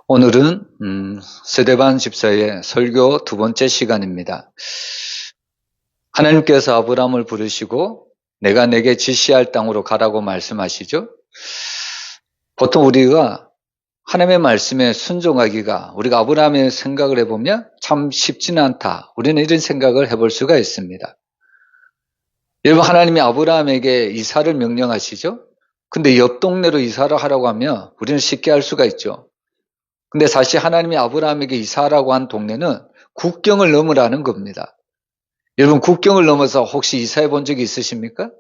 오늘은 스데반 집사의 설교 두 번째 시간입니다. 하나님께서 아브라함을 부르시고 내가 내게 지시할 땅으로 가라고 말씀하시죠. 보통 우리가 하나님의 말씀에 순종하기가 우리가 아브라함의 생각을 해보면 참 쉽지는 않다. 우리는 이런 생각을 해볼 수가 있습니다. 여러분, 하나님이 아브라함에게 이사를 명령하시죠. 근데 옆 동네로 이사를 하라고 하면 우리는 쉽게 할 수가 있죠. 근데 사실 하나님이 아브라함에게 이사하라고 한 동네는 국경을 넘으라는 겁니다. 여러분, 국경을 넘어서 혹시 이사해 본 적이 있으십니까?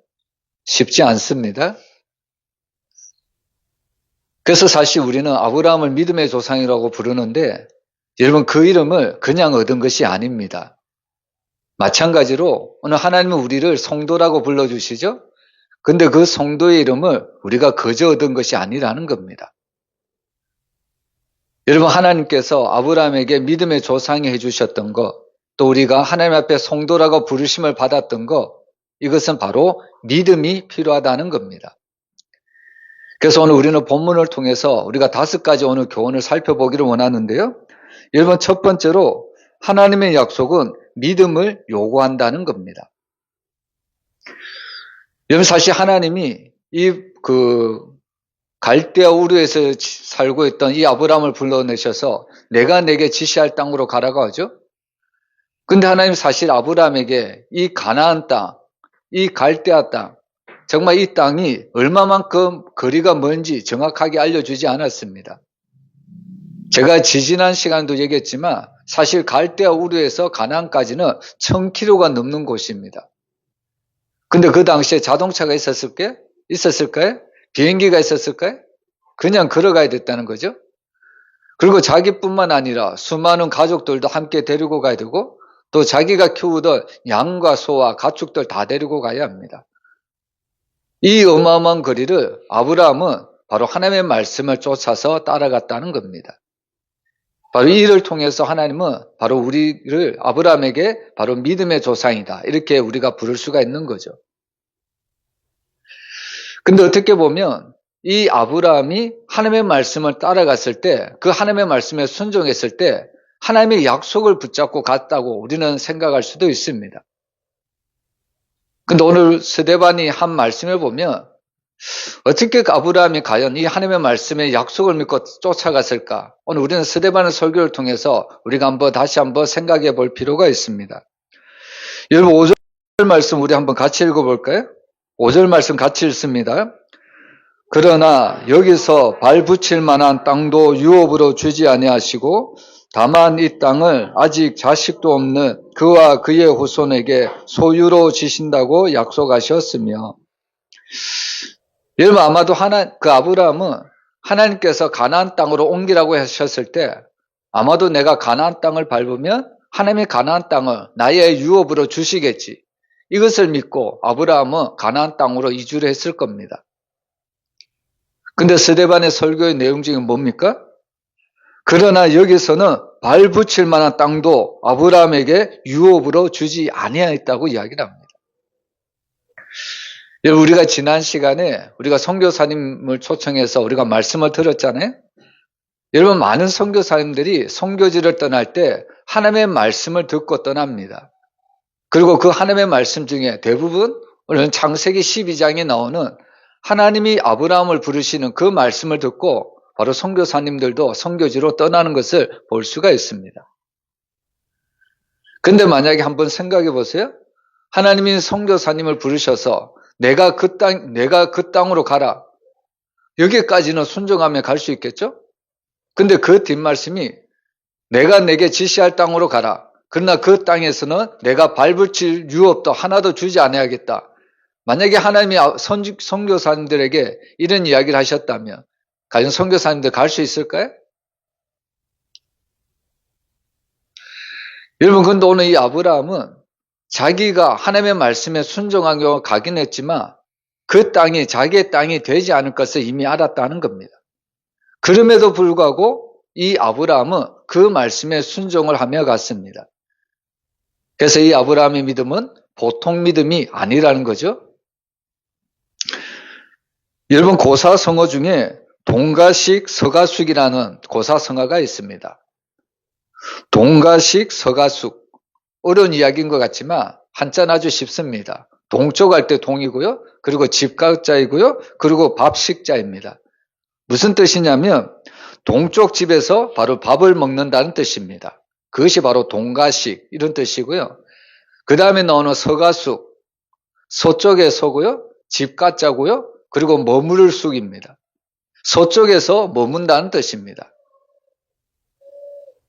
쉽지 않습니다. 그래서 사실 우리는 아브라함을 믿음의 조상이라고 부르는데 여러분, 그 이름을 그냥 얻은 것이 아닙니다. 마찬가지로 오늘 하나님은 우리를 성도라고 불러주시죠? 근데 그 성도의 이름을 우리가 거저 얻은 것이 아니라는 겁니다. 여러분, 하나님께서 아브라함에게 믿음의 조상이 해주셨던 것, 또 우리가 하나님 앞에 성도라고 부르심을 받았던 것, 이것은 바로 믿음이 필요하다는 겁니다. 그래서 오늘 우리는 본문을 통해서 우리가 5가지 오늘 교훈을 살펴보기를 원하는데요. 여러분, 첫 번째로 하나님의 약속은 믿음을 요구한다는 겁니다. 여러분, 사실 하나님이 갈대아 우르에서 살고 있던 이 아브라함을 불러내셔서 내가 내게 지시할 땅으로 가라고 하죠. 근데 하나님 사실 아브라함에게 이 가나안 땅, 이 갈대아 땅, 정말 이 땅이 얼마만큼 거리가 먼지 정확하게 알려주지 않았습니다. 제가 지지난 시간도 얘기했지만 사실 갈대아 우르에서 가나안까지는 1000km가 넘는 곳입니다. 근데 그 당시에 자동차가 있었을까요? 비행기가 있었을까요? 그냥 걸어가야 됐다는 거죠. 그리고 자기뿐만 아니라 수많은 가족들도 함께 데리고 가야 되고 또 자기가 키우던 양과 소와 가축들 다 데리고 가야 합니다. 이 어마어마한 거리를 아브라함은 바로 하나님의 말씀을 쫓아서 따라갔다는 겁니다. 바로 이 일을 통해서 하나님은 바로 우리를 아브라함에게 바로 믿음의 조상이다, 이렇게 우리가 부를 수가 있는 거죠. 근데 어떻게 보면 이 아브라함이 하나님의 말씀을 따라갔을 때, 그 하나님의 말씀에 순종했을 때 하나님의 약속을 붙잡고 갔다고 우리는 생각할 수도 있습니다. 근데 오늘 스데반이 한 말씀을 보면 어떻게 아브라함이 과연 이 하나님의 말씀에 약속을 믿고 쫓아갔을까? 오늘 우리는 스데반의 설교를 통해서 우리가 다시 한번 생각해 볼 필요가 있습니다. 여러분, 5절 말씀 우리 한번 같이 읽어볼까요? 5절 말씀 같이 읽습니다. 그러나 여기서 발 붙일 만한 땅도 유업으로 주지 아니하시고 다만 이 땅을 아직 자식도 없는 그와 그의 후손에게 소유로 주신다고 약속하셨으며, 여러분, 아마도 아브라함은 하나님께서 가나안 땅으로 옮기라고 하셨을 때 아마도 내가 가나안 땅을 밟으면 하나님의 가나안 땅을 나의 유업으로 주시겠지, 이것을 믿고 아브라함은 가나안 땅으로 이주를 했을 겁니다. 근데 스데반의 설교의 내용 중에 뭡니까? 그러나 여기서는 발 붙일 만한 땅도 아브라함에게 유업으로 주지 아니하였다고 이야기를 합니다. 우리가 지난 시간에 우리가 선교사님을 초청해서 우리가 말씀을 들었잖아요. 여러분, 많은 선교사님들이 선교지를 떠날 때 하나님의 말씀을 듣고 떠납니다. 그리고 그 하나님의 말씀 중에 대부분 오늘 창세기 12장에 나오는 하나님이 아브라함을 부르시는 그 말씀을 듣고 바로 선교사님들도 선교지로 떠나는 것을 볼 수가 있습니다. 근데 만약에 한번 생각해 보세요. 하나님이 선교사님을 부르셔서 내가 그 땅으로 가라, 여기까지는 순종하며 갈 수 있겠죠? 근데 그 뒷말씀이 내가 내게 지시할 땅으로 가라, 그러나 그 땅에서는 내가 발붙일 유업도 하나도 주지 않아야겠다. 만약에 하나님이 선교사님들에게 이런 이야기를 하셨다면 과연 선교사님들 갈 수 있을까요? 여러분, 근데 오늘 이 아브라함은 자기가 하나님의 말씀에 순종한 경우가 가긴 했지만 그 땅이 자기의 땅이 되지 않을 것을 이미 알았다는 겁니다. 그럼에도 불구하고 이 아브라함은 그 말씀에 순종을 하며 갔습니다. 그래서 이 아브라함의 믿음은 보통 믿음이 아니라는 거죠. 여러분, 고사성어 중에 동가식 서가숙이라는 고사성어가 있습니다. 동가식 서가숙. 어려운 이야기인 것 같지만 한자는 아주 쉽습니다. 동쪽 할 때 동이고요. 그리고 집가자이고요. 그리고 밥식자입니다. 무슨 뜻이냐면 동쪽 집에서 바로 밥을 먹는다는 뜻입니다. 그것이 바로 동가식 이런 뜻이고요. 그 다음에 나오는 서가숙. 서쪽에 서고요. 집가자고요. 그리고 머무를 숙입니다. 서쪽에서 머문다는 뜻입니다.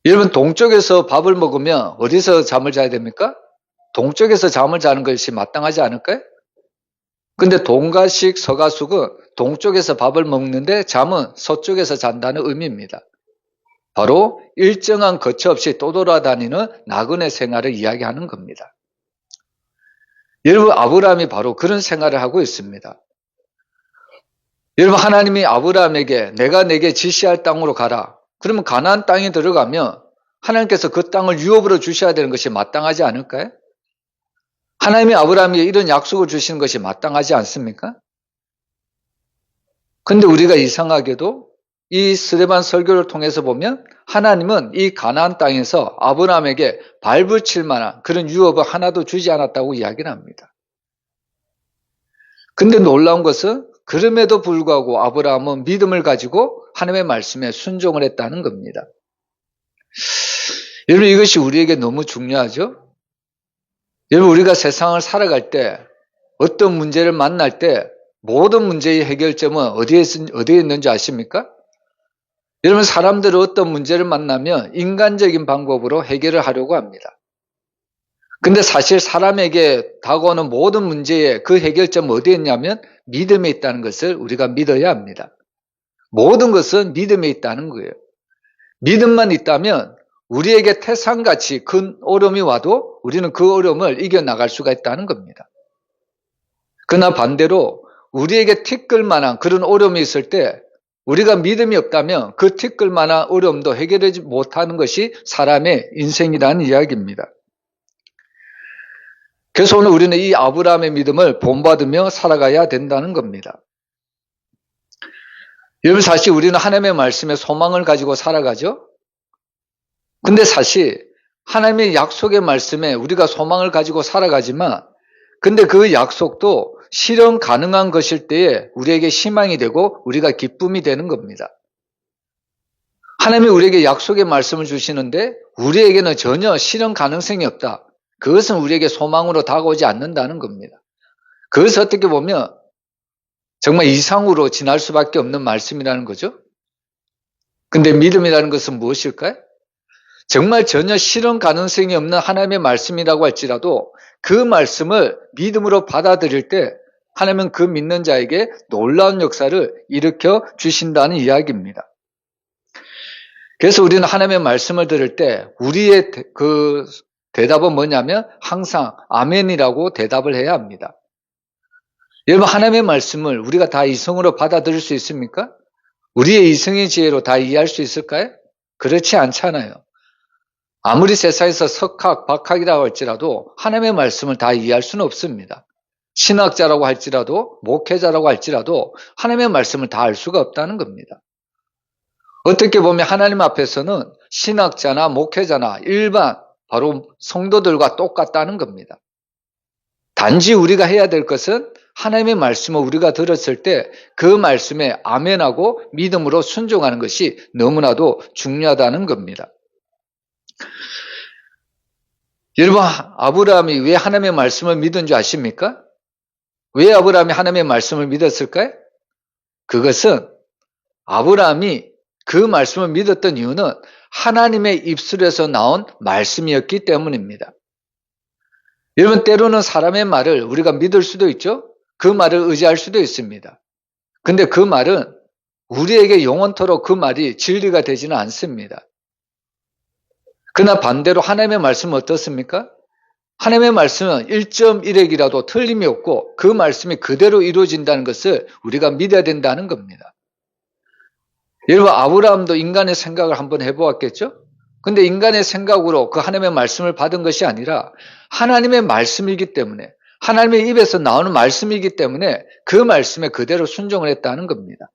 여러분 동쪽에서 밥을 먹으면 어디서 잠을 자야 됩니까? 동쪽에서 잠을 자는 것이 마땅하지 않을까요? 근데 동가식 서가숙은 동쪽에서 밥을 먹는데 잠은 서쪽에서 잔다는 의미입니다. 바로 일정한 거처 없이 떠돌아다니는 나그네 생활을 이야기하는 겁니다. 여러분 아브라함이 바로 그런 생활을 하고 있습니다. 여러분 하나님이 아브라함에게 내가 내게 지시할 땅으로 가라. 그러면 가나안 땅에 들어가면 하나님께서 그 땅을 유업으로 주셔야 되는 것이 마땅하지 않을까요? 하나님이 아브라함에게 이런 약속을 주시는 것이 마땅하지 않습니까? 근데 우리가 이상하게도 이 스데반 설교를 통해서 보면 하나님은 이 가나안 땅에서 아브라함에게 발붙일 만한 그런 유업을 하나도 주지 않았다고 이야기를 합니다. 근데 놀라운 것은 그럼에도 불구하고 아브라함은 믿음을 가지고 하나님의 말씀에 순종을 했다는 겁니다. 여러분 이것이 우리에게 너무 중요하죠? 여러분 우리가 세상을 살아갈 때 어떤 문제를 만날 때 모든 문제의 해결점은 어디에 있는지 아십니까? 여러분 사람들은 어떤 문제를 만나면 인간적인 방법으로 해결을 하려고 합니다. 근데 사실 사람에게 다가오는 모든 문제의 그 해결점은 어디에 있냐면 믿음에 있다는 것을 우리가 믿어야 합니다. 모든 것은 믿음에 있다는 거예요. 믿음만 있다면 우리에게 태산같이 큰 어려움이 와도 우리는 그 어려움을 이겨나갈 수가 있다는 겁니다. 그러나 반대로 우리에게 티끌 만한 그런 어려움이 있을 때 우리가 믿음이 없다면 그 티끌 만한 어려움도 해결하지 못하는 것이 사람의 인생이라는 이야기입니다. 그래서 오늘 우리는 이 아브라함의 믿음을 본받으며 살아가야 된다는 겁니다. 여러분 사실 우리는 하나님의 말씀에 소망을 가지고 살아가죠. 근데 사실 하나님의 약속의 말씀에 우리가 소망을 가지고 살아가지만 근데 그 약속도 실현 가능한 것일 때에 우리에게 희망이 되고 우리가 기쁨이 되는 겁니다. 하나님이 우리에게 약속의 말씀을 주시는데 우리에게는 전혀 실현 가능성이 없다. 그것은 우리에게 소망으로 다가오지 않는다는 겁니다. 그것을 어떻게 보면 정말 이상으로 지날 수밖에 없는 말씀이라는 거죠. 근데 믿음이라는 것은 무엇일까요? 정말 전혀 실현 가능성이 없는 하나님의 말씀이라고 할지라도 그 말씀을 믿음으로 받아들일 때 하나님은 그 믿는 자에게 놀라운 역사를 일으켜 주신다는 이야기입니다. 그래서 우리는 하나님의 말씀을 들을 때 우리의 그 대답은 뭐냐면 항상 아멘이라고 대답을 해야 합니다. 여러분 하나님의 말씀을 우리가 다 이성으로 받아들일 수 있습니까? 우리의 이성의 지혜로 다 이해할 수 있을까요? 그렇지 않잖아요. 아무리 세상에서 석학, 박학이라고 할지라도 하나님의 말씀을 다 이해할 수는 없습니다. 신학자라고 할지라도 목회자라고 할지라도 하나님의 말씀을 다 알 수가 없다는 겁니다. 어떻게 보면 하나님 앞에서는 신학자나 목회자나 일반 바로 성도들과 똑같다는 겁니다. 단지 우리가 해야 될 것은 하나님의 말씀을 우리가 들었을 때 그 말씀에 아멘하고 믿음으로 순종하는 것이 너무나도 중요하다는 겁니다. 여러분 아브라함이 왜 하나님의 말씀을 믿은 줄 아십니까? 왜 아브라함이 하나님의 말씀을 믿었을까요? 그것은 아브라함이 그 말씀을 믿었던 이유는 하나님의 입술에서 나온 말씀이었기 때문입니다. 여러분 때로는 사람의 말을 우리가 믿을 수도 있죠. 그 말을 의지할 수도 있습니다. 근데 그 말은 우리에게 영원토록 그 말이 진리가 되지는 않습니다. 그러나 반대로 하나님의 말씀은 어떻습니까? 하나님의 말씀은 1.1핵이라도 틀림이 없고 그 말씀이 그대로 이루어진다는 것을 우리가 믿어야 된다는 겁니다. 여러분 아브라함도 인간의 생각을 한번 해보았겠죠? 근데 인간의 생각으로 그 하나님의 말씀을 받은 것이 아니라 하나님의 말씀이기 때문에 하나님의 입에서 나오는 말씀이기 때문에 그 말씀에 그대로 순종을 했다는 겁니다.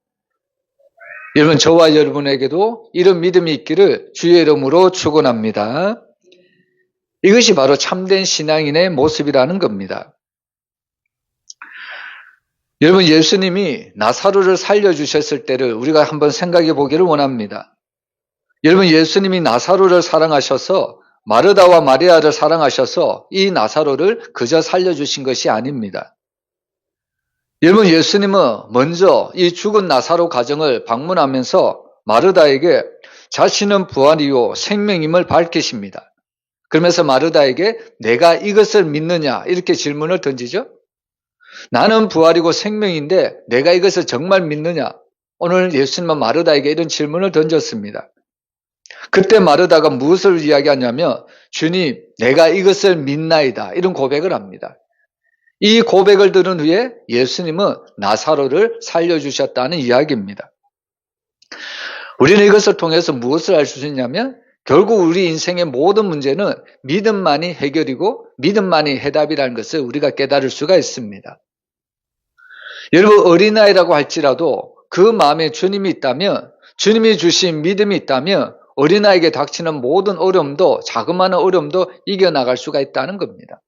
여러분, 저와 여러분에게도 이런 믿음이 있기를 주의 이름으로 축원합니다. 이것이 바로 참된 신앙인의 모습이라는 겁니다. 여러분, 예수님이 나사로를 살려주셨을 때를 우리가 한번 생각해 보기를 원합니다. 여러분, 예수님이 나사로를 사랑하셔서 마르다와 마리아를 사랑하셔서 이 나사로를 그저 살려주신 것이 아닙니다. 여러분, 예수님은 먼저 이 죽은 나사로 가정을 방문하면서 마르다에게 자신은 부활이요 생명임을 밝히십니다. 그러면서 마르다에게 내가 이것을 믿느냐 이렇게 질문을 던지죠. 나는 부활이고 생명인데 내가 이것을 정말 믿느냐? 오늘 예수님은 마르다에게 이런 질문을 던졌습니다. 그때 마르다가 무엇을 이야기하냐면 주님, 내가 이것을 믿나이다 이런 고백을 합니다. 이 고백을 들은 후에 예수님은 나사로를 살려주셨다는 이야기입니다. 우리는 이것을 통해서 무엇을 알 수 있냐면 결국 우리 인생의 모든 문제는 믿음만이 해결이고 믿음만이 해답이라는 것을 우리가 깨달을 수가 있습니다. 여러분, 어린아이라고 할지라도 그 마음에 주님이 있다면, 주님이 주신 믿음이 있다면 어린아이에게 닥치는 모든 어려움도, 자그마한 어려움도 이겨나갈 수가 있다는 겁니다.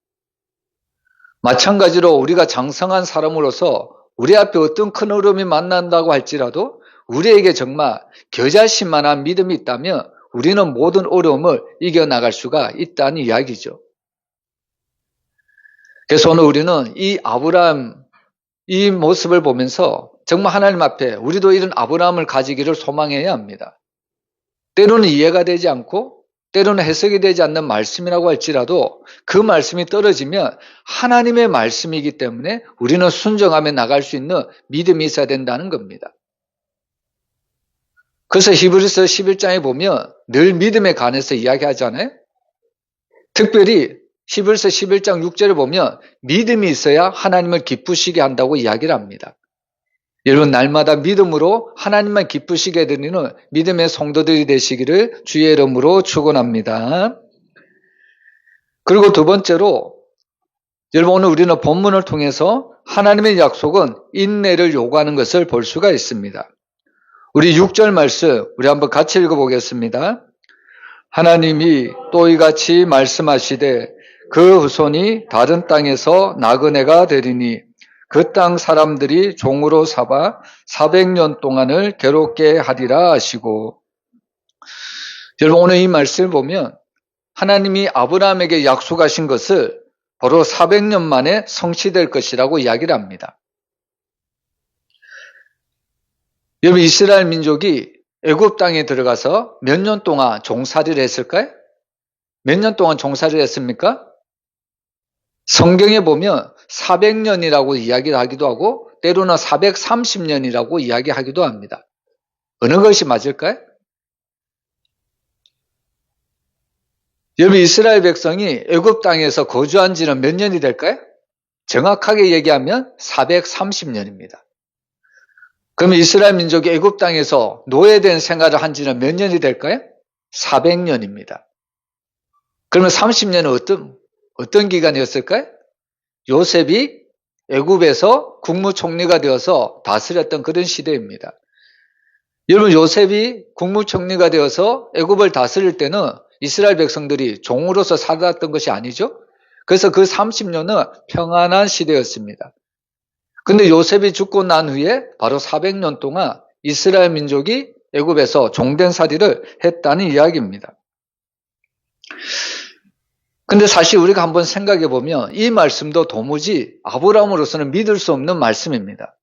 마찬가지로 우리가 장성한 사람으로서 우리 앞에 어떤 큰 어려움이 만난다고 할지라도 우리에게 정말 겨자씨만한 믿음이 있다면 우리는 모든 어려움을 이겨나갈 수가 있다는 이야기죠. 그래서 오늘 우리는 이 아브라함, 이 모습을 보면서 정말 하나님 앞에 우리도 이런 아브라함을 가지기를 소망해야 합니다. 때로는 이해가 되지 않고 때로는 해석이 되지 않는 말씀이라고 할지라도 그 말씀이 떨어지면 하나님의 말씀이기 때문에 우리는 순종하며 나갈 수 있는 믿음이 있어야 된다는 겁니다. 그래서 히브리서 11장에 보면 늘 믿음에 관해서 이야기하잖아요. 특별히 히브리서 11장 6절을 보면 믿음이 있어야 하나님을 기쁘시게 한다고 이야기를 합니다. 여러분, 날마다 믿음으로 하나님만 기쁘시게 드리는 믿음의 성도들이 되시기를 주의 이름으로 축원합니다. 그리고 두 번째로 여러분, 오늘 우리는 본문을 통해서 하나님의 약속은 인내를 요구하는 것을 볼 수가 있습니다. 우리 6절 말씀 우리 한번 같이 읽어보겠습니다. 하나님이 또 이같이 말씀하시되 그 후손이 다른 땅에서 나그네가 되리니 그 땅 사람들이 종으로 삼아 400년 동안을 괴롭게 하리라 하시고, 여러분, 오늘 이 말씀을 보면 하나님이 아브라함에게 약속하신 것을 바로 400년 만에 성취될 것이라고 이야기를 합니다. 여러분, 이스라엘 민족이 애굽 땅에 들어가서 몇 년 동안 종살이를 했을까요? 몇 년 동안 종살이를 했습니까? 성경에 보면 400년이라고 이야기를 하기도 하고 때로는 430년이라고 이야기하기도 합니다. 어느 것이 맞을까요? 여러분, 이스라엘 백성이 애굽 땅에서 거주한 지는 몇 년이 될까요? 정확하게 얘기하면 430년입니다. 그러면 이스라엘 민족이 애굽 땅에서 노예된 생활을 한 지는 몇 년이 될까요? 400년입니다. 그러면 30년은 어떤 기간이었을까요? 요셉이 애굽에서 국무총리가 되어서 다스렸던 그런 시대입니다. 여러분, 요셉이 국무총리가 되어서 애굽을 다스릴 때는 이스라엘 백성들이 종으로서 살았던 것이 아니죠. 그래서 그 30년은 평안한 시대였습니다. 근데 요셉이 죽고 난 후에 바로 400년 동안 이스라엘 민족이 애굽에서 종된 살이를 했다는 이야기입니다. 근데 사실 우리가 한번 생각해 보면 이 말씀도 도무지 아브라함으로서는 믿을 수 없는 말씀입니다.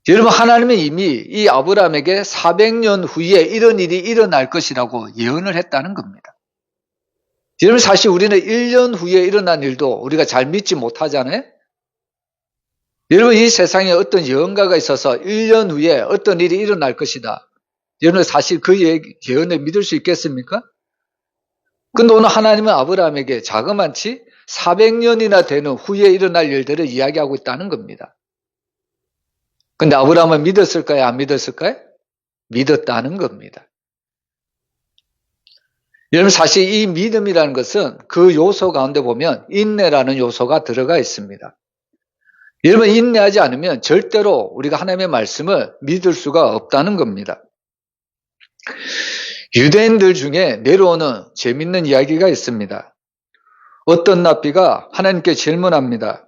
여러분, 하나님은 이미 이 아브라함에게 400년 후에 이런 일이 일어날 것이라고 예언을 했다는 겁니다. 여러분, 사실 우리는 1년 후에 일어난 일도 우리가 잘 믿지 못하잖아요. 여러분, 이 세상에 어떤 예언가가 있어서 1년 후에 어떤 일이 일어날 것이다. 여러분, 사실 그 예언을 믿을 수 있겠습니까? 근데 오늘 하나님은 아브라함에게 자그마치 400년이나 되는 후에 일어날 일들을 이야기하고 있다는 겁니다. 근데 아브라함은 믿었을까요? 안 믿었을까요? 믿었다는 겁니다. 여러분, 사실 이 믿음이라는 것은 그 요소 가운데 보면 인내라는 요소가 들어가 있습니다. 여러분, 인내하지 않으면 절대로 우리가 하나님의 말씀을 믿을 수가 없다는 겁니다. 유대인들 중에 내려오는 재밌는 이야기가 있습니다. 어떤 랍비가 하나님께 질문합니다.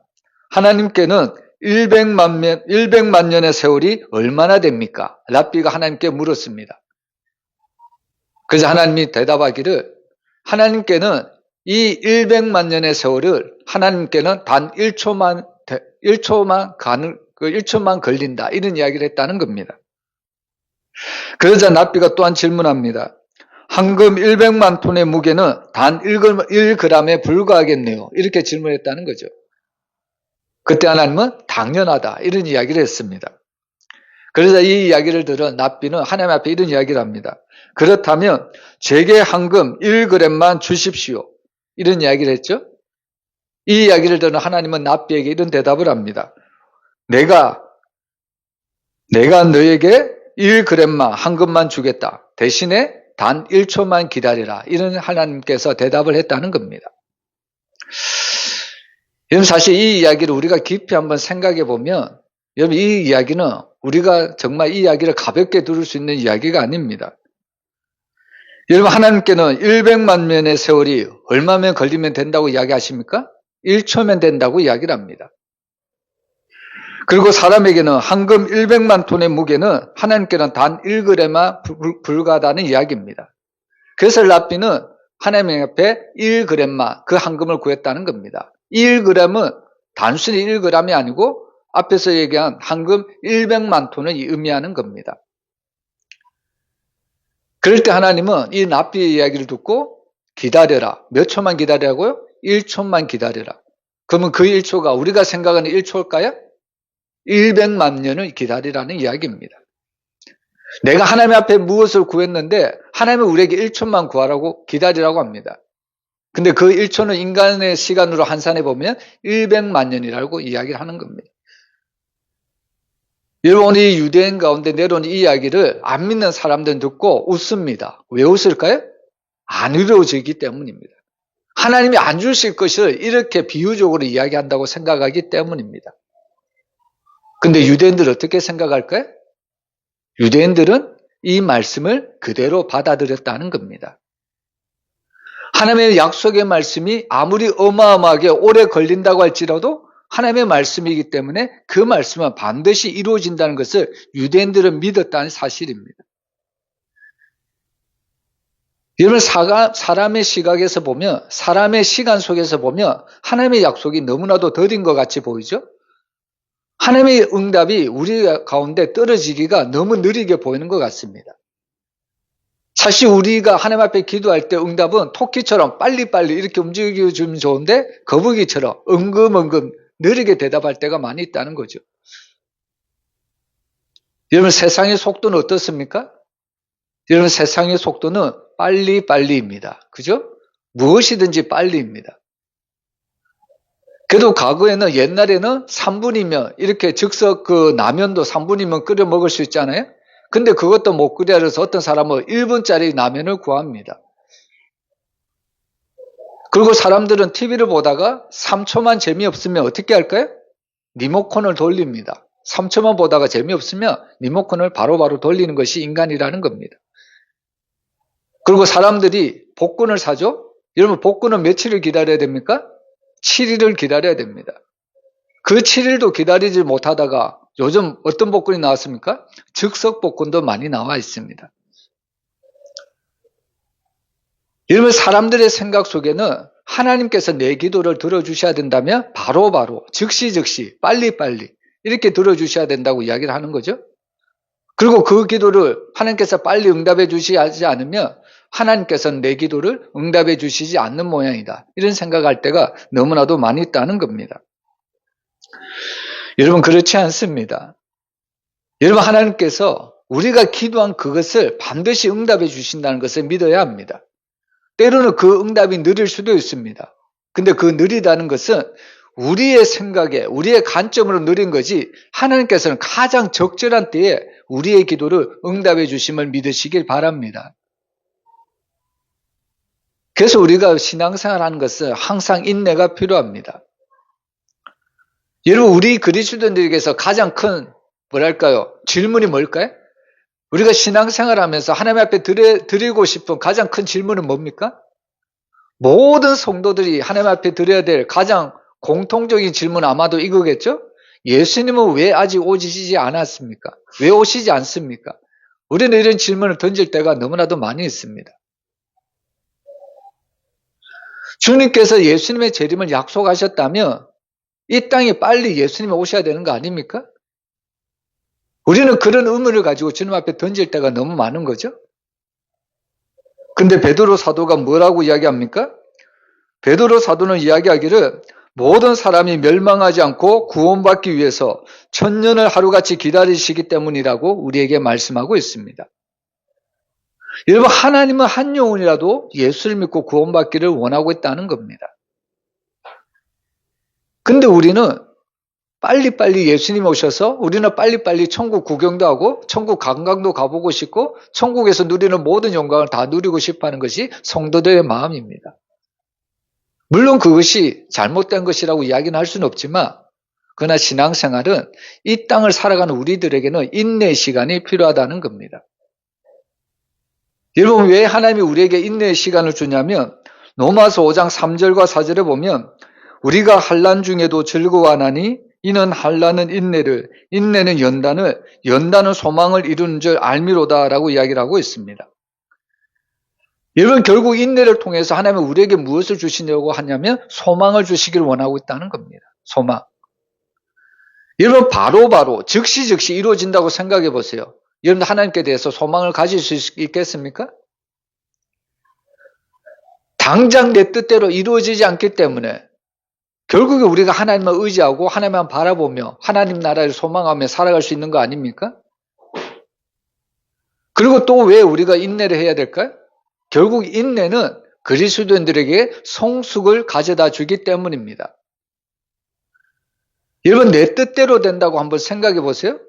하나님께는 100만 년의 세월이 얼마나 됩니까? 랍비가 하나님께 물었습니다. 그래서 하나님이 대답하기를, 하나님께는 이 100만 년의 세월을 하나님께는 단 1초만 걸린다, 이런 이야기를 했다는 겁니다. 그러자 랍비가 또한 질문합니다. 황금 100만 톤의 무게는 단 1g에 불과하겠네요, 이렇게 질문했다는 거죠. 그때 하나님은 당연하다, 이런 이야기를 했습니다. 그래서 이 이야기를 들은 랍비는 하나님 앞에 이런 이야기를 합니다. 그렇다면 제게 황금 1g만 주십시오, 이런 이야기를 했죠. 이 이야기를 들은 하나님은 랍비에게 이런 대답을 합니다. 내가 너에게 1g만 황금만 주겠다. 대신에 단 1초만 기다리라, 이런 하나님께서 대답을 했다는 겁니다. 여러분, 사실 이 이야기를 우리가 깊이 한번 생각해 보면, 여러분, 이 이야기는 우리가 정말 이 이야기를 가볍게 들을 수 있는 이야기가 아닙니다. 여러분, 하나님께는 100만 년의 세월이 얼마면 걸리면 된다고 이야기하십니까? 1초면 된다고 이야기를 합니다. 그리고 사람에게는 황금 100만 톤의 무게는 하나님께는 단 1g에 불과하다는 이야기입니다. 그래서 랍비는 하나님 앞에 1g만 그 황금을 구했다는 겁니다. 1g은 단순히 1g이 아니고 앞에서 얘기한 황금 100만 톤을 의미하는 겁니다. 그럴 때 하나님은 이 랍비의 이야기를 듣고 기다려라. 몇 초만 기다리라고요? 1초만 기다려라. 그러면 그 1초가 우리가 생각하는 1초일까요? 100만 년을 기다리라는 이야기입니다. 내가 하나님 앞에 무엇을 구했는데 하나님은 우리에게 1초만 구하라고 기다리라고 합니다. 근데 그 1초는 인간의 시간으로 환산해 보면 100만 년이라고 이야기를 하는 겁니다. 여러분, 이 유대인 가운데 내려온 이 이야기를 안 믿는 사람들은 듣고 웃습니다. 왜 웃을까요? 안 이루어지기 때문입니다. 하나님이 안 주실 것을 이렇게 비유적으로 이야기한다고 생각하기 때문입니다. 근데 유대인들은 어떻게 생각할까요? 유대인들은 이 말씀을 그대로 받아들였다는 겁니다. 하나님의 약속의 말씀이 아무리 어마어마하게 오래 걸린다고 할지라도 하나님의 말씀이기 때문에 그 말씀은 반드시 이루어진다는 것을 유대인들은 믿었다는 사실입니다. 여러분, 사람의 시각에서 보면, 사람의 시간 속에서 보면 하나님의 약속이 너무나도 더딘 것 같이 보이죠? 하나님의 응답이 우리 가운데 떨어지기가 너무 느리게 보이는 것 같습니다. 사실 우리가 하나님 앞에 기도할 때 응답은 토끼처럼 빨리빨리 이렇게 움직여주면 좋은데 거북이처럼 은금은금 느리게 대답할 때가 많이 있다는 거죠. 여러분, 세상의 속도는 어떻습니까? 여러분, 세상의 속도는 빨리빨리입니다. 그죠? 무엇이든지 빨리입니다. 그래도 과거에는, 옛날에는 3분이면 이렇게 즉석 라면도 3분이면 끓여 먹을 수 있잖아요. 근데 그것도 못 끓여서 어떤 사람은 1분짜리 라면을 구합니다. 그리고 사람들은 TV를 보다가 3초만 재미없으면 어떻게 할까요? 리모컨을 돌립니다. 3초만 보다가 재미없으면 리모컨을 바로바로 돌리는 것이 인간이라는 겁니다. 그리고 사람들이 복권을 사죠? 여러분, 복권은 며칠을 기다려야 됩니까? 7일을 기다려야 됩니다. 그 7일도 기다리지 못하다가 요즘 어떤 복권이 나왔습니까? 즉석 복권도 많이 나와 있습니다. 여러분, 사람들의 생각 속에는 하나님께서 내 기도를 들어주셔야 된다면 바로바로 즉시 빨리빨리 이렇게 들어주셔야 된다고 이야기를 하는 거죠. 그리고 그 기도를 하나님께서 빨리 응답해 주시지 않으면 하나님께서는 내 기도를 응답해 주시지 않는 모양이다, 이런 생각할 때가 너무나도 많이 있다는 겁니다. 여러분, 그렇지 않습니다. 여러분, 하나님께서 우리가 기도한 그것을 반드시 응답해 주신다는 것을 믿어야 합니다. 때로는 그 응답이 느릴 수도 있습니다. 근데 그 느리다는 것은 우리의 생각에, 우리의 관점으로 느린 거지, 하나님께서는 가장 적절한 때에 우리의 기도를 응답해 주심을 믿으시길 바랍니다. 그래서 우리가 신앙생활 하는 것은 항상 인내가 필요합니다. 여러분, 우리 그리스도인들에게서 가장 큰 뭐랄까요? 질문이 뭘까요? 우리가 신앙생활 하면서 하나님 앞에 드리고 싶은 가장 큰 질문은 뭡니까? 모든 성도들이 하나님 앞에 드려야 될 가장 공통적인 질문은 아마도 이거겠죠? 예수님은 왜 아직 오시지 않았습니까? 왜 오시지 않습니까? 우리는 이런 질문을 던질 때가 너무나도 많이 있습니다. 주님께서 예수님의 재림을 약속하셨다면 이 땅에 빨리 예수님이 오셔야 되는 거 아닙니까? 우리는 그런 의문을 가지고 주님 앞에 던질 때가 너무 많은 거죠. 근데 베드로 사도가 뭐라고 이야기합니까? 베드로 사도는 이야기하기를 모든 사람이 멸망하지 않고 구원받기 위해서 천년을 하루같이 기다리시기 때문이라고 우리에게 말씀하고 있습니다. 여러분, 하나님은 한 영혼이라도 예수를 믿고 구원받기를 원하고 있다는 겁니다. 근데 우리는 빨리빨리 예수님 오셔서 우리는 빨리빨리 천국 구경도 하고 천국 관광도 가보고 싶고 천국에서 누리는 모든 영광을 다 누리고 싶어하는 것이 성도들의 마음입니다. 물론 그것이 잘못된 것이라고 이야기는 할 수는 없지만 그러나 신앙생활은 이 땅을 살아가는 우리들에게는 인내의 시간이 필요하다는 겁니다. 여러분, 왜 하나님이 우리에게 인내의 시간을 주냐면 로마서 5장 3절과 4절에 보면 우리가 환난 중에도 즐거워하나니 이는 환난은 인내를, 인내는 연단을, 연단은 소망을 이루는 줄 알미로다라고 이야기를 하고 있습니다. 여러분, 결국 인내를 통해서 하나님은 우리에게 무엇을 주시려고 하냐면 소망을 주시기를 원하고 있다는 겁니다. 소망. 여러분, 바로 즉시 이루어진다고 생각해 보세요. 여러분, 하나님께 대해서 소망을 가질 수 있겠습니까? 당장 내 뜻대로 이루어지지 않기 때문에 결국에 우리가 하나님을 의지하고 하나님만 바라보며 하나님 나라를 소망하며 살아갈 수 있는 거 아닙니까? 그리고 또 왜 우리가 인내를 해야 될까요? 결국 인내는 그리스도인들에게 성숙을 가져다 주기 때문입니다. 여러분, 내 뜻대로 된다고 한번 생각해 보세요.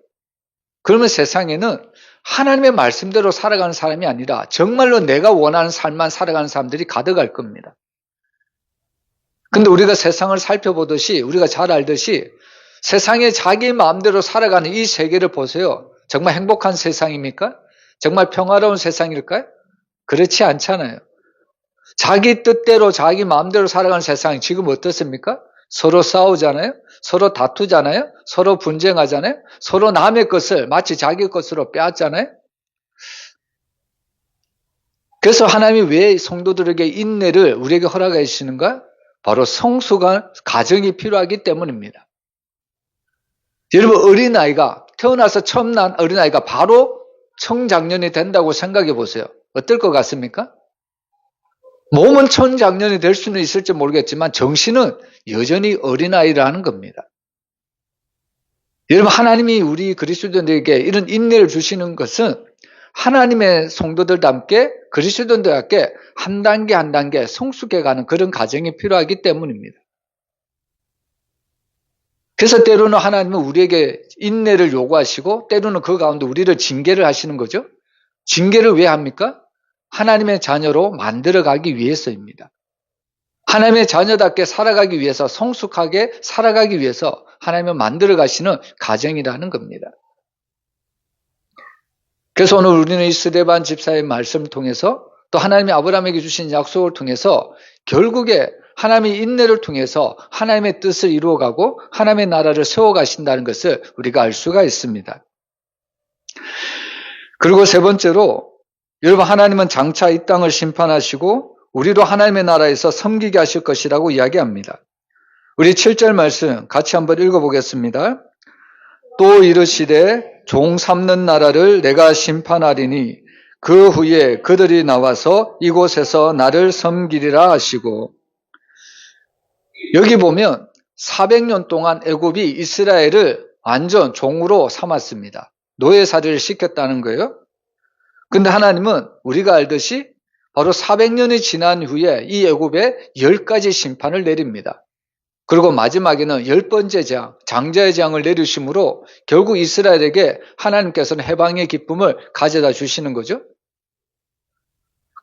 그러면 세상에는 하나님의 말씀대로 살아가는 사람이 아니라 정말로 내가 원하는 삶만 살아가는 사람들이 가득할 겁니다. 근데 우리가 세상을 살펴보듯이 우리가 잘 알듯이 세상에 자기 마음대로 살아가는 이 세계를 보세요. 정말 행복한 세상입니까? 정말 평화로운 세상일까요? 그렇지 않잖아요. 자기 뜻대로 자기 마음대로 살아가는 세상이 지금 어떻습니까? 서로 싸우잖아요. 서로 다투잖아요. 서로 분쟁하잖아요. 서로 남의 것을 마치 자기 것으로 빼앗잖아요. 그래서 하나님이 왜 성도들에게 인내를 우리에게 허락해 주시는가? 바로 성숙한 가정이 필요하기 때문입니다. 여러분, 어린아이가 태어나서 처음 난 어린아이가 바로 청장년이 된다고 생각해 보세요. 어떨 것 같습니까? 몸은 청장년이 될 수는 있을지 모르겠지만 정신은 여전히 어린아이라는 겁니다. 여러분, 하나님이 우리 그리스도인들에게 이런 인내를 주시는 것은 하나님의 성도들과 함께 그리스도인들과 함께 한 단계 한 단계 성숙해가는 그런 과정이 필요하기 때문입니다. 그래서 때로는 하나님은 우리에게 인내를 요구하시고 때로는 그 가운데 우리를 징계를 하시는 거죠. 징계를 왜 합니까? 하나님의 자녀로 만들어가기 위해서입니다. 하나님의 자녀답게 살아가기 위해서, 성숙하게 살아가기 위해서 하나님을 만들어 가시는 과정이라는 겁니다. 그래서 오늘 우리는 이 스데반 집사의 말씀을 통해서 또 하나님이 아브라함에게 주신 약속을 통해서 결국에 하나님의 인내를 통해서 하나님의 뜻을 이루어가고 하나님의 나라를 세워가신다는 것을 우리가 알 수가 있습니다. 그리고 세 번째로 여러분, 하나님은 장차 이 땅을 심판하시고 우리도 하나님의 나라에서 섬기게 하실 것이라고 이야기합니다. 우리 7절 말씀 같이 한번 읽어보겠습니다. 또 이르시되 종 삼는 나라를 내가 심판하리니 그 후에 그들이 나와서 이곳에서 나를 섬기리라 하시고, 여기 보면 400년 동안 애굽이 이스라엘을 완전 종으로 삼았습니다. 노예살이를 시켰다는 거예요. 근데 하나님은 우리가 알듯이 바로 400년이 지난 후에 이 애굽에 10가지 심판을 내립니다. 그리고 마지막에는 10번째 재앙, 장자의 재앙을 내리심으로 결국 이스라엘에게 하나님께서는 해방의 기쁨을 가져다 주시는 거죠.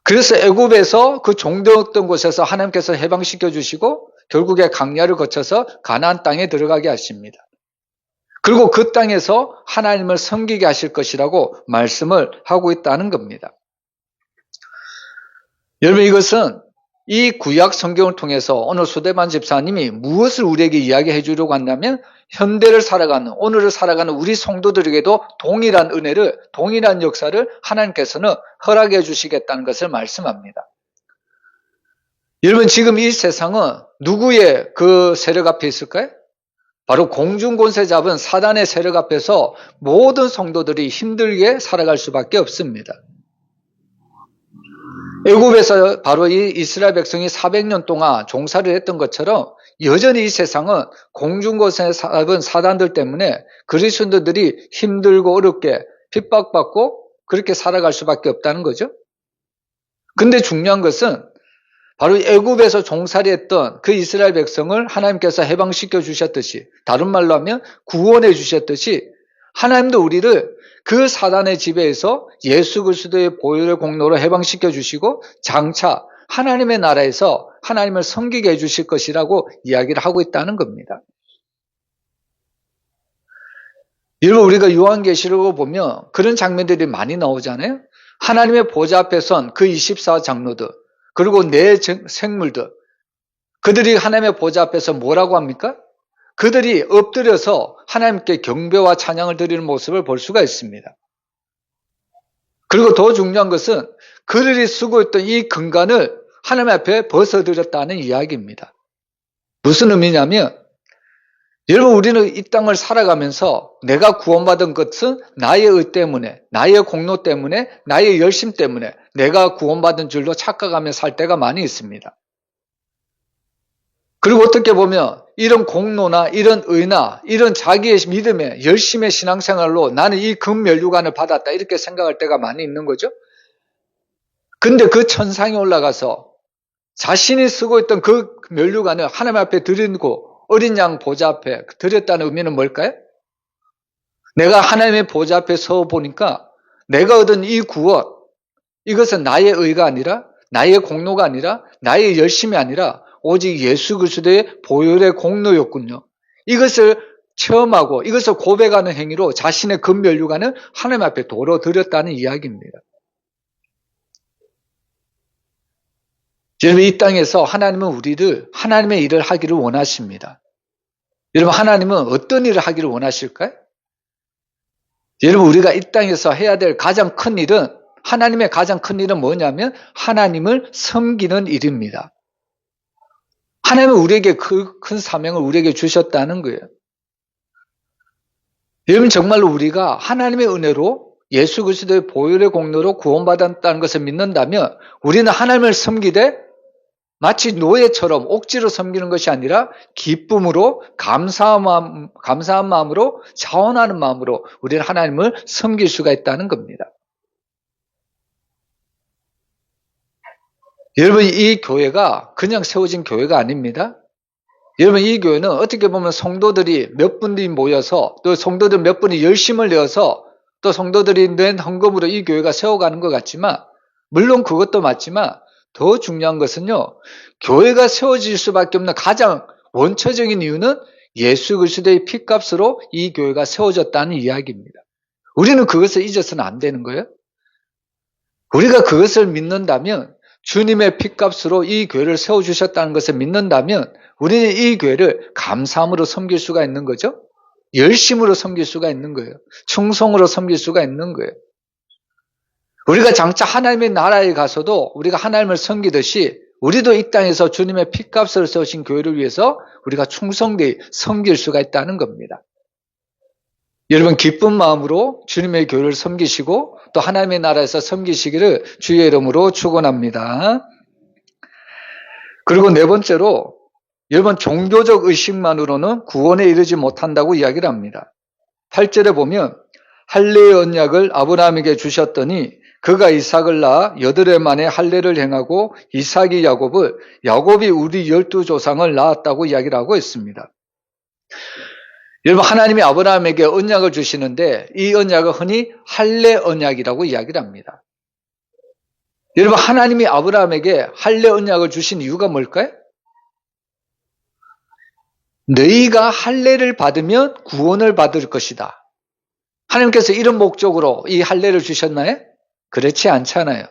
그래서 애굽에서 그 종되었던 곳에서 하나님께서 해방시켜 주시고 결국에 광야를 거쳐서 가나안 땅에 들어가게 하십니다. 그리고 그 땅에서 하나님을 섬기게 하실 것이라고 말씀을 하고 있다는 겁니다. 여러분, 이것은 이 구약 성경을 통해서 오늘 수대만 집사님이 무엇을 우리에게 이야기해 주려고 한다면 현대를 살아가는, 오늘을 살아가는 우리 성도들에게도 동일한 은혜를, 동일한 역사를 하나님께서는 허락해 주시겠다는 것을 말씀합니다. 여러분, 지금 이 세상은 누구의 그 세력 앞에 있을까요? 바로 공중권세 잡은 사단의 세력 앞에서 모든 성도들이 힘들게 살아갈 수밖에 없습니다. 애굽에서 바로 이 이스라엘 백성이 400년 동안 종살이를 했던 것처럼 여전히 이 세상은 공중권세 잡은 사단들 때문에 그리스도인들이 힘들고 어렵게 핍박받고 그렇게 살아갈 수밖에 없다는 거죠. 근데 중요한 것은 바로 애굽에서 종살이했던 그 이스라엘 백성을 하나님께서 해방시켜 주셨듯이, 다른 말로 하면 구원해 주셨듯이 하나님도 우리를 그 사단의 지배에서 예수 그리스도의 보혈의 공로로 해방시켜 주시고 장차 하나님의 나라에서 하나님을 섬기게 해 주실 것이라고 이야기를 하고 있다는 겁니다. 여러분, 우리가 요한계시록을 보면 그런 장면들이 많이 나오잖아요. 하나님의 보좌 앞에 선 그 24장로들, 그리고 네 생물들, 그들이 하나님의 보좌 앞에서 뭐라고 합니까? 그들이 엎드려서 하나님께 경배와 찬양을 드리는 모습을 볼 수가 있습니다. 그리고 더 중요한 것은 그들이 쓰고 있던 이 금관을 하나님 앞에 벗어드렸다는 이야기입니다. 무슨 의미냐면, 여러분, 우리는 이 땅을 살아가면서 내가 구원받은 것은 나의 의 때문에, 나의 공로 때문에, 나의 열심 때문에 내가 구원받은 줄로 착각하며 살 때가 많이 있습니다. 그리고 어떻게 보면 이런 공로나 이런 의나 이런 자기의 믿음의 열심의 신앙생활로 나는 이 금면류관을 받았다 이렇게 생각할 때가 많이 있는 거죠. 근데 그 천상에 올라가서 자신이 쓰고 있던 그 면류관을 하나님 앞에 드리고 어린 양 보좌 앞에 드렸다는 의미는 뭘까요? 내가 하나님의 보좌 앞에 서 보니까 내가 얻은 이 구원, 이것은 나의 의가 아니라, 나의 공로가 아니라, 나의 열심이 아니라 오직 예수 그리스도의 보혈의 공로였군요. 이것을 체험하고 이것을 고백하는 행위로 자신의 금면류관을 하나님 앞에 도로 드렸다는 이야기입니다. 여러분, 이 땅에서 하나님은 우리를 하나님의 일을 하기를 원하십니다. 여러분, 하나님은 어떤 일을 하기를 원하실까요? 여러분, 우리가 이 땅에서 해야 될 가장 큰 일은, 하나님의 가장 큰 일은 뭐냐면 하나님을 섬기는 일입니다. 하나님은 우리에게 그 큰 사명을 우리에게 주셨다는 거예요. 여러분, 정말로 우리가 하나님의 은혜로 예수 그리스도의 보혈의 공로로 구원받았다는 것을 믿는다면 우리는 하나님을 섬기되 마치 노예처럼 억지로 섬기는 것이 아니라 기쁨으로 감사한 마음으로 자원하는 마음으로 우리는 하나님을 섬길 수가 있다는 겁니다. 여러분, 이 교회가 그냥 세워진 교회가 아닙니다. 여러분, 이 교회는 어떻게 보면 성도들이 몇 분이 모여서 또 성도들 몇 분이 열심을 내어서 또 성도들이 낸 헌금으로 이 교회가 세워가는 것 같지만, 물론 그것도 맞지만 더 중요한 것은요, 교회가 세워질 수밖에 없는 가장 원초적인 이유는 예수 그리스도의 피값으로 이 교회가 세워졌다는 이야기입니다. 우리는 그것을 잊어서는 안 되는 거예요. 우리가 그것을 믿는다면, 주님의 피값으로 이 교회를 세워주셨다는 것을 믿는다면 우리는 이 교회를 감사함으로 섬길 수가 있는 거죠. 열심으로 섬길 수가 있는 거예요. 충성으로 섬길 수가 있는 거예요. 우리가 장차 하나님의 나라에 가서도 우리가 하나님을 섬기듯이 우리도 이 땅에서 주님의 피값을 세우신 교회를 위해서 우리가 충성되이 섬길 수가 있다는 겁니다. 여러분, 기쁜 마음으로 주님의 교회를 섬기시고 또 하나님의 나라에서 섬기시기를 주의 이름으로 축원합니다. 그리고 네 번째로, 여러분, 종교적 의식만으로는 구원에 이르지 못한다고 이야기를 합니다. 8절에 보면 할례의 언약을 아브라함에게 주셨더니 그가 이삭을 낳아 8해 만에 할례를 행하고 이삭이 야곱이 우리 12조상을 낳았다고 이야기를 하고 있습니다. 여러분, 하나님이 아브라함에게 언약을 주시는데 이 언약을 흔히 할례 언약이라고 이야기를 합니다. 여러분, 하나님이 아브라함에게 할례 언약을 주신 이유가 뭘까요? 너희가 할례를 받으면 구원을 받을 것이다. 하나님께서 이런 목적으로 이 할례를 주셨나요? 그렇지 않잖아요.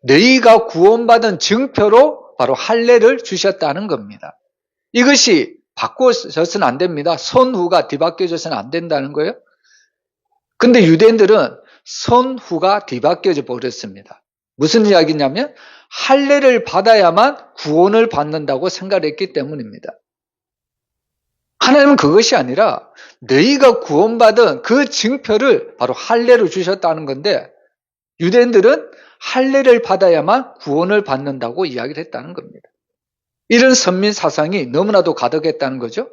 너희가 구원받은 증표로 바로 할례를 주셨다는 겁니다. 이것이 바꿔져서는 안 됩니다. 선후가 뒤바뀌어져서는 안 된다는 거예요. 근데 유대인들은 선후가 뒤바뀌어져 버렸습니다. 무슨 이야기냐면 할례를 받아야만 구원을 받는다고 생각했기 때문입니다. 하나님은 그것이 아니라 너희가 구원받은 그 증표를 바로 할례로 주셨다는 건데 유대인들은 할례를 받아야만 구원을 받는다고 이야기를 했다는 겁니다. 이런 선민 사상이 너무나도 가득했다는 거죠.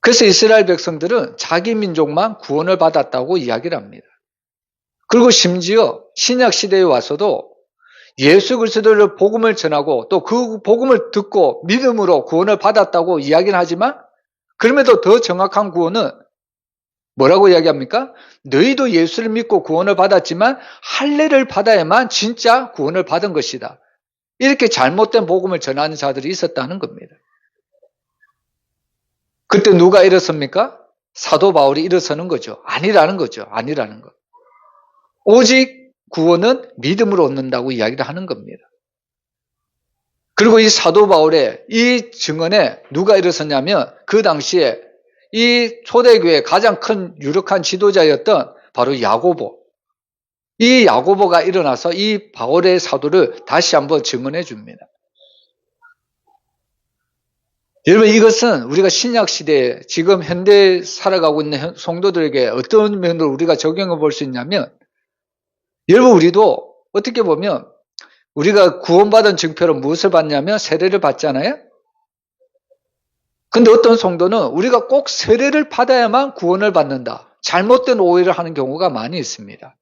그래서 이스라엘 백성들은 자기 민족만 구원을 받았다고 이야기를 합니다. 그리고 심지어 신약 시대에 와서도 예수 그리스도를 복음을 전하고 또 그 복음을 듣고 믿음으로 구원을 받았다고 이야기는 하지만 그럼에도 더 정확한 구원은 뭐라고 이야기합니까? 너희도 예수를 믿고 구원을 받았지만 할례를 받아야만 진짜 구원을 받은 것이다. 이렇게 잘못된 복음을 전하는 자들이 있었다는 겁니다. 그때 누가 일어섭니까? 사도 바울이 일어서는 거죠. 아니라는 거죠. 아니라는 것. 오직 구원은 믿음으로 얻는다고 이야기를 하는 겁니다. 그리고 이 사도 바울의 이 증언에 누가 일어섰냐면 그 당시에 이 초대교회의 가장 큰 유력한 지도자였던 바로 야고보. 이 야고보가 일어나서 이 바울의 사도를 다시 한번 증언해 줍니다. 여러분 이것은 우리가 신약시대에 지금 현대에 살아가고 있는 성도들에게 어떤 면으로 우리가 적용해 볼 수 있냐면 여러분 우리도 어떻게 보면 우리가 구원받은 증표로 무엇을 받냐면 세례를 받잖아요. 근데 어떤 성도는 우리가 꼭 세례를 받아야만 구원을 받는다. 잘못된 오해를 하는 경우가 많이 있습니다.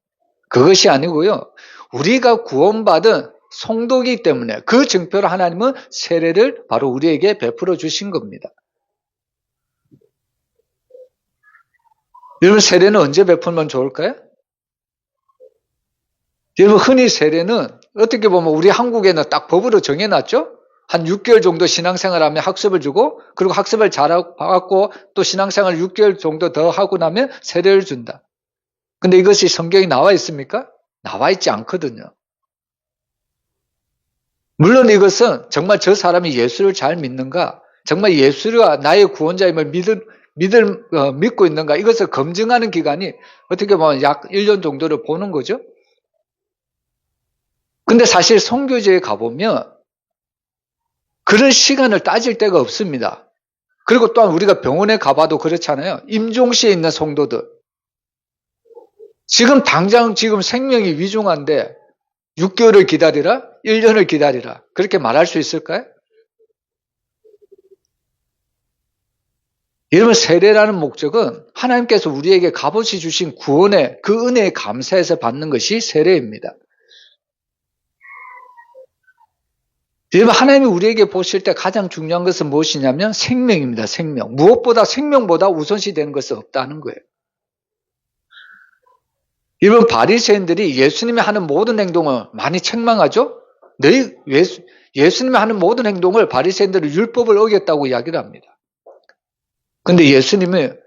그것이 아니고요. 우리가 구원받은 성도이기 때문에 그 증표로 하나님은 세례를 바로 우리에게 베풀어 주신 겁니다. 여러분 세례는 언제 베풀면 좋을까요? 여러분 흔히 세례는 어떻게 보면 우리 한국에는 딱 법으로 정해놨죠? 한 6개월 정도 신앙생활하면 학습을 주고 그리고 학습을 잘하고 또 신앙생활 6개월 정도 더 하고 나면 세례를 준다. 근데 이것이 성경에 나와 있습니까? 나와 있지 않거든요. 물론 이것은 정말 저 사람이 예수를 잘 믿는가, 정말 예수가 나의 구원자임을 믿고 있는가 이것을 검증하는 기간이 어떻게 보면 약 1년 정도를 보는 거죠. 근데 사실 선교지에 가보면 그런 시간을 따질 데가 없습니다. 그리고 또한 우리가 병원에 가봐도 그렇잖아요. 임종시에 있는 성도들. 지금 당장 지금 생명이 위중한데 6개월을 기다리라? 1년을 기다리라. 그렇게 말할 수 있을까요? 여러분 세례라는 목적은 하나님께서 우리에게 값없이 주신 구원의 그 은혜에 감사해서 받는 것이 세례입니다. 여러분 하나님이 우리에게 보실 때 가장 중요한 것은 무엇이냐면 생명입니다. 생명. 무엇보다 생명보다 우선시 되는 것은 없다는 거예요. 여러분 바리새인들이 예수님이 하는 모든 행동을 많이 책망하죠. 예수님이 하는 모든 행동을 바리새인들은 율법을 어겼다고 이야기를 합니다. 근데 예수님은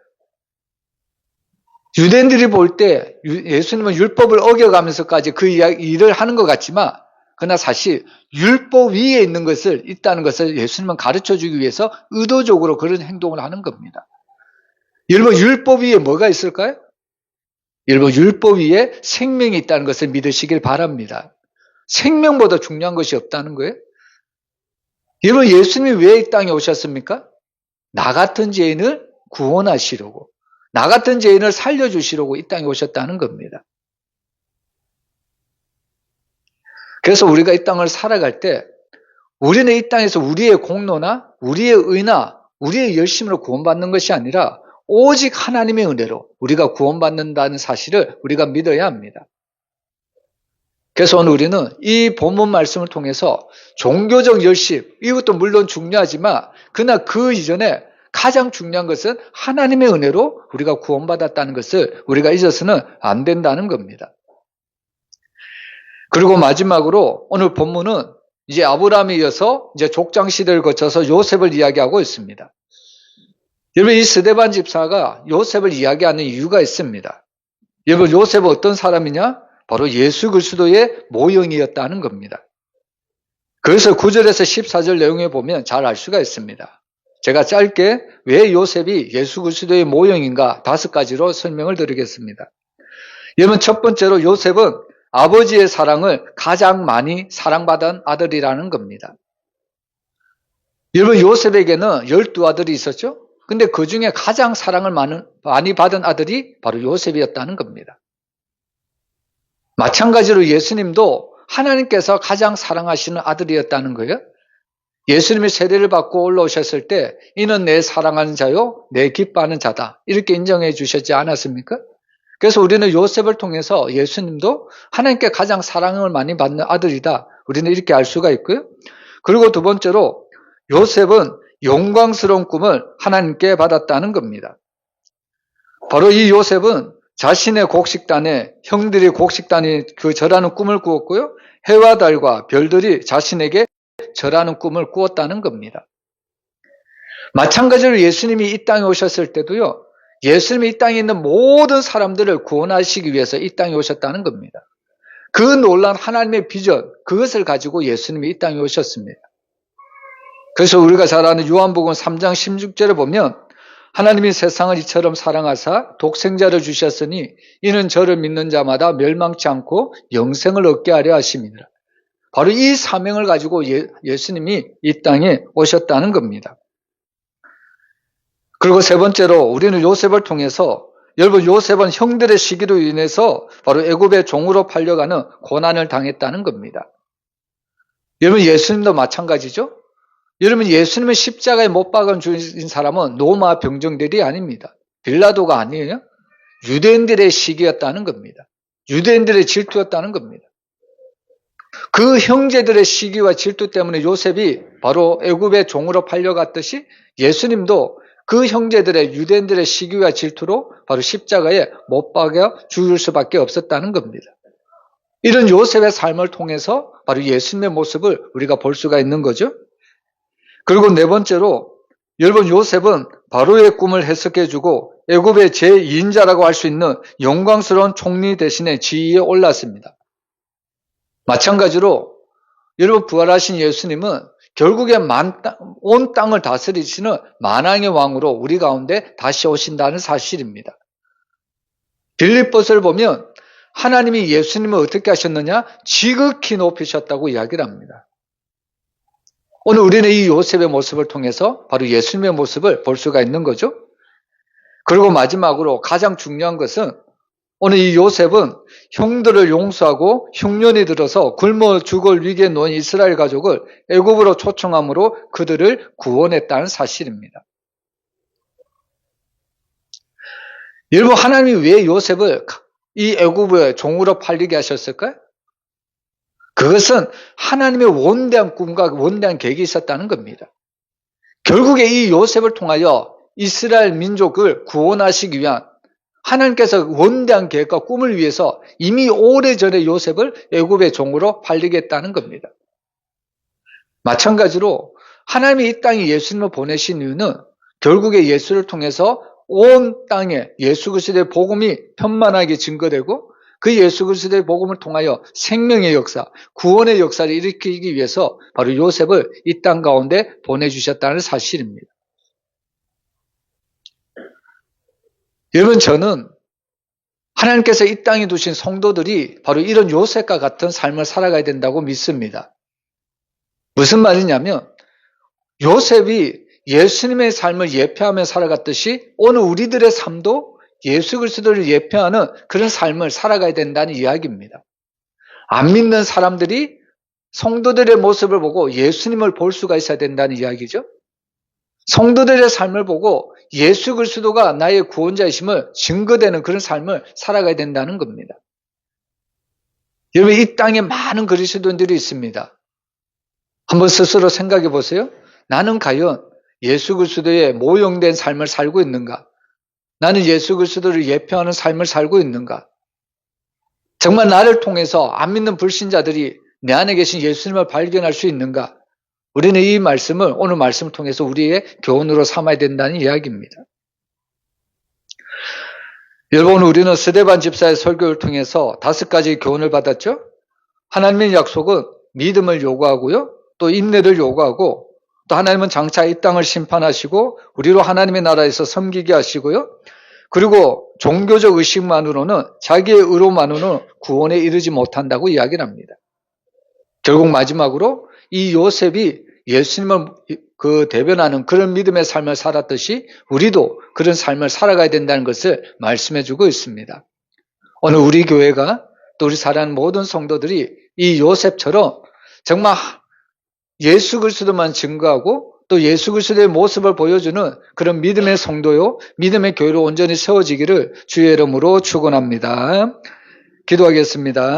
유대인들이 볼 때 예수님은 율법을 어겨가면서까지 그 일을 하는 것 같지만 그러나 사실 율법 위에 있는 것을 있다는 것을 예수님은 가르쳐주기 위해서 의도적으로 그런 행동을 하는 겁니다. 여러분 율법 위에 뭐가 있을까요? 여러분 율법 위에 생명이 있다는 것을 믿으시길 바랍니다. 생명보다 중요한 것이 없다는 거예요. 여러분 예수님이 왜 이 땅에 오셨습니까? 나 같은 죄인을 구원하시려고, 나 같은 죄인을 살려주시려고 이 땅에 오셨다는 겁니다. 그래서 우리가 이 땅을 살아갈 때 우리는 이 땅에서 우리의 공로나 우리의 의나 우리의 열심으로 구원받는 것이 아니라 오직 하나님의 은혜로 우리가 구원받는다는 사실을 우리가 믿어야 합니다. 그래서 오늘 우리는 이 본문 말씀을 통해서 종교적 열심, 이것도 물론 중요하지만 그러나 그 이전에 가장 중요한 것은 하나님의 은혜로 우리가 구원받았다는 것을 우리가 잊어서는 안 된다는 겁니다. 그리고 마지막으로 오늘 본문은 이제 아브라함에 이어서 이제 족장 시대를 거쳐서 요셉을 이야기하고 있습니다. 여러분, 이 스데반 집사가 요셉을 이야기하는 이유가 있습니다. 여러분, 요셉은 어떤 사람이냐? 바로 예수 그리스도의 모형이었다는 겁니다. 그래서 9절에서 14절 내용에 보면 잘 알 수가 있습니다. 제가 짧게 왜 요셉이 예수 그리스도의 모형인가 5가지로 설명을 드리겠습니다. 여러분, 첫 번째로 요셉은 아버지의 사랑을 가장 많이 사랑받은 아들이라는 겁니다. 여러분, 요셉에게는 12아들이 있었죠? 근데 그 중에 가장 사랑을 많이 받은 아들이 바로 요셉이었다는 겁니다. 마찬가지로 예수님도 하나님께서 가장 사랑하시는 아들이었다는 거예요. 예수님이 세례를 받고 올라오셨을 때 이는 내 사랑하는 자요 내 기뻐하는 자다 이렇게 인정해 주셨지 않았습니까? 그래서 우리는 요셉을 통해서 예수님도 하나님께 가장 사랑을 많이 받는 아들이다, 우리는 이렇게 알 수가 있고요. 그리고 두 번째로 요셉은 영광스러운 꿈을 하나님께 받았다는 겁니다. 바로 이 요셉은 자신의 곡식단에 형들이 곡식단이 그 절하는 꿈을 꾸었고요, 해와 달과 별들이 자신에게 절하는 꿈을 꾸었다는 겁니다. 마찬가지로 예수님이 이 땅에 오셨을 때도요, 예수님이 이 땅에 있는 모든 사람들을 구원하시기 위해서 이 땅에 오셨다는 겁니다. 그 놀라운 하나님의 비전, 그것을 가지고 예수님이 이 땅에 오셨습니다. 그래서 우리가 잘 아는 요한복음 3장 16절에 보면 하나님이 세상을 이처럼 사랑하사 독생자를 주셨으니 이는 저를 믿는 자마다 멸망치 않고 영생을 얻게 하려 하심이니라. 바로 이 사명을 가지고 예수님이 이 땅에 오셨다는 겁니다. 그리고 세 번째로 우리는 요셉을 통해서, 여러분, 요셉은 형들의 시기로 인해서 바로 애굽의 종으로 팔려가는 고난을 당했다는 겁니다. 여러분, 예수님도 마찬가지죠. 여러분, 예수님의 십자가에 못 박아 주신 사람은 로마 병정들이 아닙니다. 빌라도가 아니에요. 유대인들의 시기였다는 겁니다. 유대인들의 질투였다는 겁니다. 그 형제들의 시기와 질투 때문에 요셉이 바로 애굽의 종으로 팔려갔듯이 예수님도 그 형제들의 유대인들의 시기와 질투로 바로 십자가에 못 박아 죽을 수밖에 없었다는 겁니다. 이런 요셉의 삶을 통해서 바로 예수님의 모습을 우리가 볼 수가 있는 거죠. 그리고 네 번째로 여러분, 요셉은 바로의 꿈을 해석해주고 애굽의 제2인자라고 할 수 있는 영광스러운 총리 대신에 지위에 올랐습니다. 마찬가지로 여러분, 부활하신 예수님은 결국에 온 땅을 다스리시는 만왕의 왕으로 우리 가운데 다시 오신다는 사실입니다. 빌립보서를 보면 하나님이 예수님을 어떻게 하셨느냐? 지극히 높이셨다고 이야기를 합니다. 오늘 우리는 이 요셉의 모습을 통해서 바로 예수님의 모습을 볼 수가 있는 거죠. 그리고 마지막으로 가장 중요한 것은 오늘 이 요셉은 형들을 용서하고 흉년이 들어서 굶어 죽을 위기에 놓인 이스라엘 가족을 애굽으로 초청함으로 그들을 구원했다는 사실입니다. 여러분, 하나님이 왜 요셉을 이 애굽의 종으로 팔리게 하셨을까요? 그것은 하나님의 원대한 꿈과 원대한 계획이 있었다는 겁니다. 결국에 이 요셉을 통하여 이스라엘 민족을 구원하시기 위한 하나님께서 원대한 계획과 꿈을 위해서 이미 오래전에 요셉을 애굽의 종으로 팔리겠다는 겁니다. 마찬가지로 하나님이 이 땅에 예수님을 보내신 이유는 결국에 예수를 통해서 온 땅에 예수 그리스도의 복음이 편만하게 증거되고 그 예수 그리스도의 복음을 통하여 생명의 역사, 구원의 역사를 일으키기 위해서 바로 요셉을 이 땅 가운데 보내주셨다는 사실입니다. 여러분, 저는 하나님께서 이 땅에 두신 성도들이 바로 이런 요셉과 같은 삶을 살아가야 된다고 믿습니다. 무슨 말이냐면 요셉이 예수님의 삶을 예표하며 살아갔듯이 오늘 우리들의 삶도 예수 그리스도를 예표하는 그런 삶을 살아가야 된다는 이야기입니다. 안 믿는 사람들이 성도들의 모습을 보고 예수님을 볼 수가 있어야 된다는 이야기죠. 성도들의 삶을 보고 예수 그리스도가 나의 구원자이심을 증거되는 그런 삶을 살아가야 된다는 겁니다. 여러분, 이 땅에 많은 그리스도인들이 있습니다. 한번 스스로 생각해 보세요. 나는 과연 예수 그리스도의 모형된 삶을 살고 있는가? 나는 예수 그리스도를 예표하는 삶을 살고 있는가? 정말 나를 통해서 안 믿는 불신자들이 내 안에 계신 예수님을 발견할 수 있는가? 우리는 이 말씀을 오늘 말씀을 통해서 우리의 교훈으로 삼아야 된다는 이야기입니다. 여러분, 우리는 스데반 집사의 설교를 통해서 5가지 교훈을 받았죠? 하나님의 약속은 믿음을 요구하고요, 또 인내를 요구하고, 또 하나님은 장차 이 땅을 심판하시고 우리로 하나님의 나라에서 섬기게 하시고요, 그리고 종교적 의식만으로는, 자기의 의로만으로는 구원에 이르지 못한다고 이야기를 합니다. 결국 마지막으로 이 요셉이 예수님을 대변하는 그런 믿음의 삶을 살았듯이 우리도 그런 삶을 살아가야 된다는 것을 말씀해주고 있습니다. 오늘 우리 교회가, 또 우리 사랑하는 모든 성도들이 이 요셉처럼 정말 예수 그리스도만 증거하고 또 예수 그리스도의 모습을 보여주는 그런 믿음의 성도요, 믿음의 교회로 온전히 세워지기를 주의 이름으로 축원합니다. 기도하겠습니다.